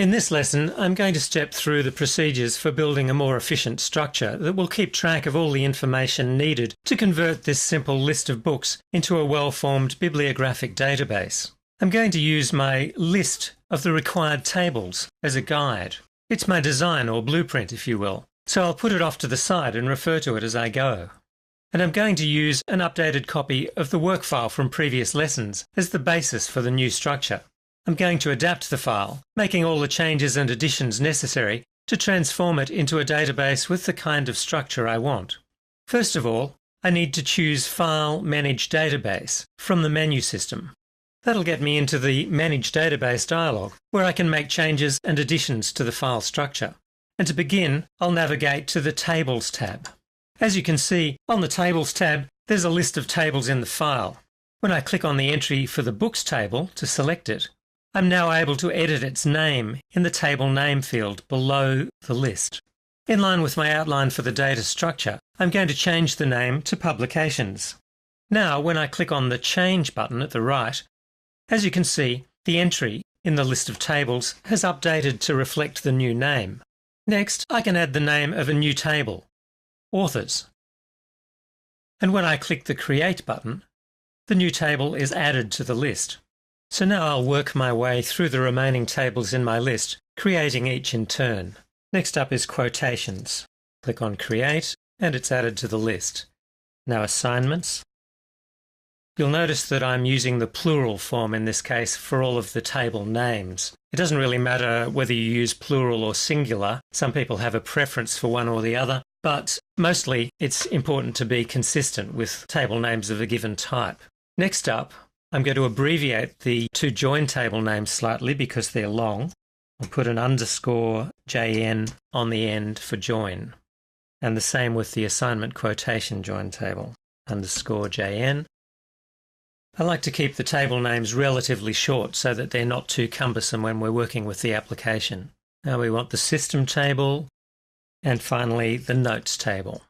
In this lesson, I'm going to step through the procedures for building a more efficient structure that will keep track of all the information needed to convert this simple list of books into a well-formed bibliographic database. I'm going to use my list of the required tables as a guide. It's my design or blueprint, if you will, so I'll put it off to the side and refer to it as I go. And I'm going to use an updated copy of the work file from previous lessons as the basis for the new structure. I'm going to adapt the file, making all the changes and additions necessary to transform it into a database with the kind of structure I want. First of all, I need to choose File Manage Database from the menu system. That'll get me into the Manage Database dialog, where I can make changes and additions to the file structure. And to begin, I'll navigate to the Tables tab. As you can see, on the Tables tab, there's a list of tables in the file. When I click on the entry for the Books table to select it, I'm now able to edit its name in the Table Name field below the list. In line with my outline for the data structure, I'm going to change the name to Publications. Now, when I click on the Change button at the right, as you can see, the entry in the list of tables has updated to reflect the new name. Next, I can add the name of a new table, Authors. And when I click the Create button, the new table is added to the list. So now I'll work my way through the remaining tables in my list, creating each in turn. Next up is Quotations. Click on Create, and it's added to the list. Now Assignments. You'll notice that I'm using the plural form in this case for all of the table names. It doesn't really matter whether you use plural or singular. Some people have a preference for one or the other, but mostly it's important to be consistent with table names of a given type. Next up, I'm going to abbreviate the two join table names slightly because they're long. I'll put an underscore JN on the end for join. And the same with the assignment quotation join table, underscore JN. I like to keep the table names relatively short so that they're not too cumbersome when we're working with the application. Now we want the system table and finally the notes table.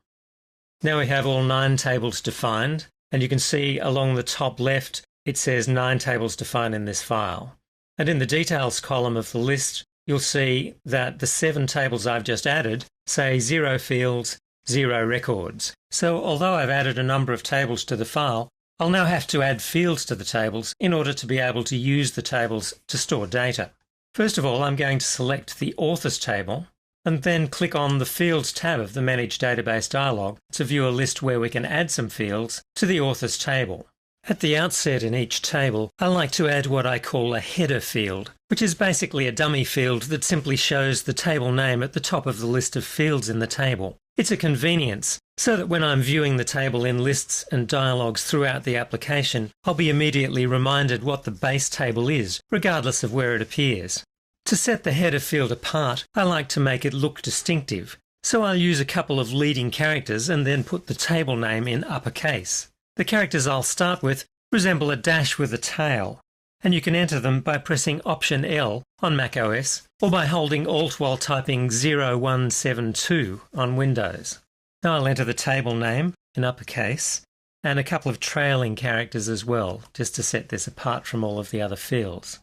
Now we have all 9 tables defined, and you can see along the top left it says 9 tables defined in this file. And in the details column of the list, you'll see that the 7 tables I've just added say 0 fields, 0 records. So although I've added a number of tables to the file, I'll now have to add fields to the tables in order to be able to use the tables to store data. First of all, I'm going to select the Authors table and then click on the Fields tab of the Manage Database dialog to view a list where we can add some fields to the Authors table. At the outset in each table, I like to add what I call a header field, which is basically a dummy field that simply shows the table name at the top of the list of fields in the table. It's a convenience, so that when I'm viewing the table in lists and dialogues throughout the application, I'll be immediately reminded what the base table is, regardless of where it appears. To set the header field apart, I like to make it look distinctive, so I'll use a couple of leading characters and then put the table name in uppercase. The characters I'll start with resemble a dash with a tail, and you can enter them by pressing Option L on macOS or by holding Alt while typing 0172 on Windows. Now I'll enter the table name in uppercase and a couple of trailing characters as well, just to set this apart from all of the other fields.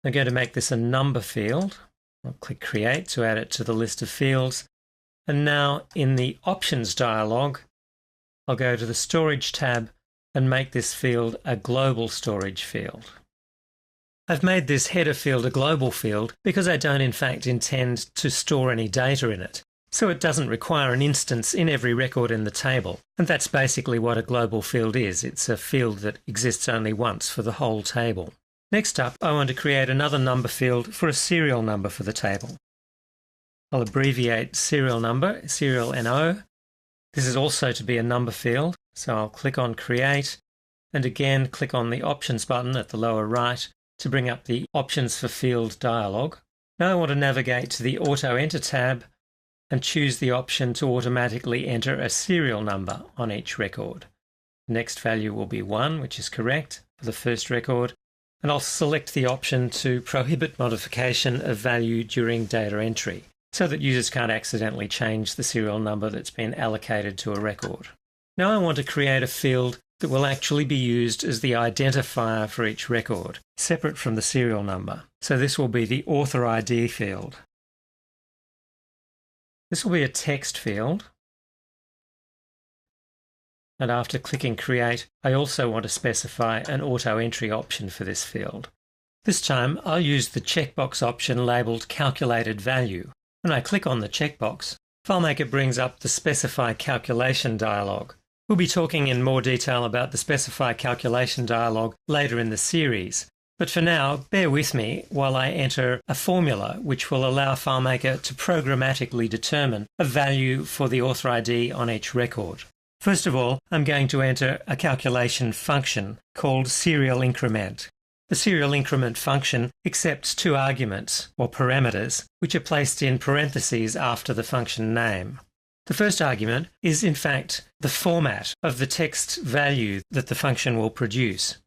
I'm going to make this a number field. I'll click Create to add it to the list of fields. And now in the Options dialog, I'll go to the Storage tab and make this field a global storage field. I've made this header field a global field because I don't in fact intend to store any data in it, so it doesn't require an instance in every record in the table. And that's basically what a global field is. It's a field that exists only once for the whole table. Next up, I want to create another number field for a serial number for the table. I'll abbreviate serial number, serial NO. This is also to be a number field, so I'll click on Create and again click on the Options button at the lower right to bring up the Options for Field dialog. Now I want to navigate to the Auto Enter tab and choose the option to automatically enter a serial number on each record. The next value will be 1, which is correct for the first record, and I'll select the option to prohibit modification of value during data entry, so that users can't accidentally change the serial number that's been allocated to a record. Now I want to create a field that will actually be used as the identifier for each record, separate from the serial number. So this will be the author ID field. This will be a text field. And after clicking Create, I also want to specify an auto entry option for this field. This time I'll use the checkbox option labelled Calculated Value. When I click on the checkbox, FileMaker brings up the Specify Calculation dialog. We'll be talking in more detail about the Specify Calculation dialog later in the series, but for now, bear with me while I enter a formula which will allow FileMaker to programmatically determine a value for the author ID on each record. First of all, I'm going to enter a calculation function called serial increment. The serial increment function accepts two arguments, or parameters, which are placed in parentheses after the function name. The first argument is in fact the format of the text value that the function will produce.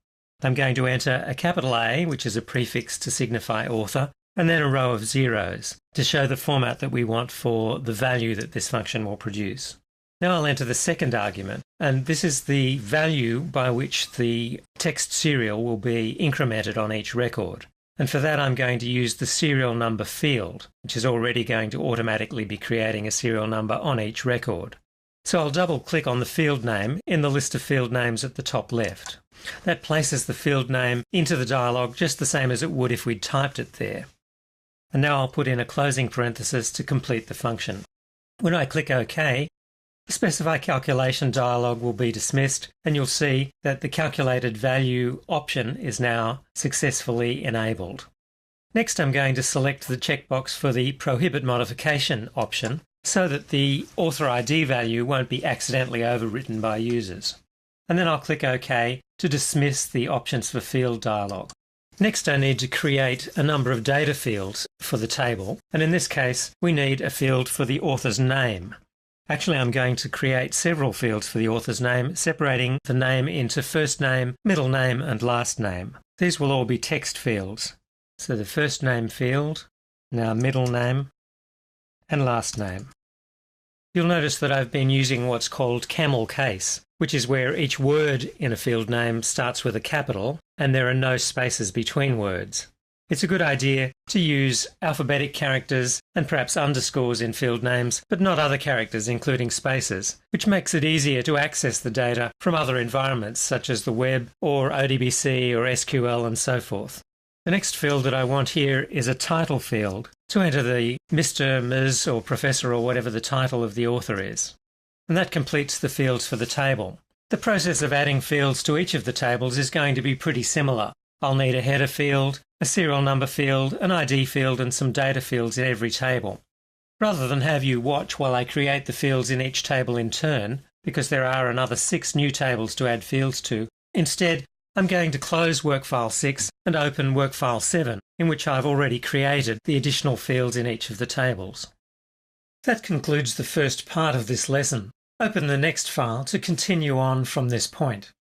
I'm going to enter a capital A, which is a prefix to signify author, and then a row of zeros to show the format that we want for the value that this function will produce. Now I'll enter the second argument, and this is the value by which the text serial will be incremented on each record. And for that I'm going to use the serial number field, which is already going to automatically be creating a serial number on each record. So I'll double click on the field name in the list of field names at the top left. That places the field name into the dialog just the same as it would if we'd typed it there. And now I'll put in a closing parenthesis to complete the function. When I click OK, the Specify Calculation dialog will be dismissed, and you'll see that the Calculated Value option is now successfully enabled. Next, I'm going to select the checkbox for the Prohibit Modification option so that the author ID value won't be accidentally overwritten by users. And then I'll click OK to dismiss the Options for Field dialog. Next, I need to create a number of data fields for the table, and in this case, we need a field for the author's name. Actually, I'm going to create several fields for the author's name, separating the name into first name, middle name, and last name. These will all be text fields. So the first name field, now middle name, and last name. You'll notice that I've been using what's called camel case, which is where each word in a field name starts with a capital, and there are no spaces between words. It's a good idea to use alphabetic characters and perhaps underscores in field names, but not other characters including spaces, which makes it easier to access the data from other environments such as the web or ODBC or SQL and so forth. The next field that I want here is a title field to enter the Mr., Ms. or Professor or whatever the title of the author is. And that completes the fields for the table. The process of adding fields to each of the tables is going to be pretty similar. I'll need a header field, a serial number field, an ID field, and some data fields in every table. Rather than have you watch while I create the fields in each table in turn, because there are another 6 new tables to add fields to, instead I'm going to close Workfile 6 and open Workfile 7, in which I've already created the additional fields in each of the tables. That concludes the first part of this lesson. Open the next file to continue on from this point.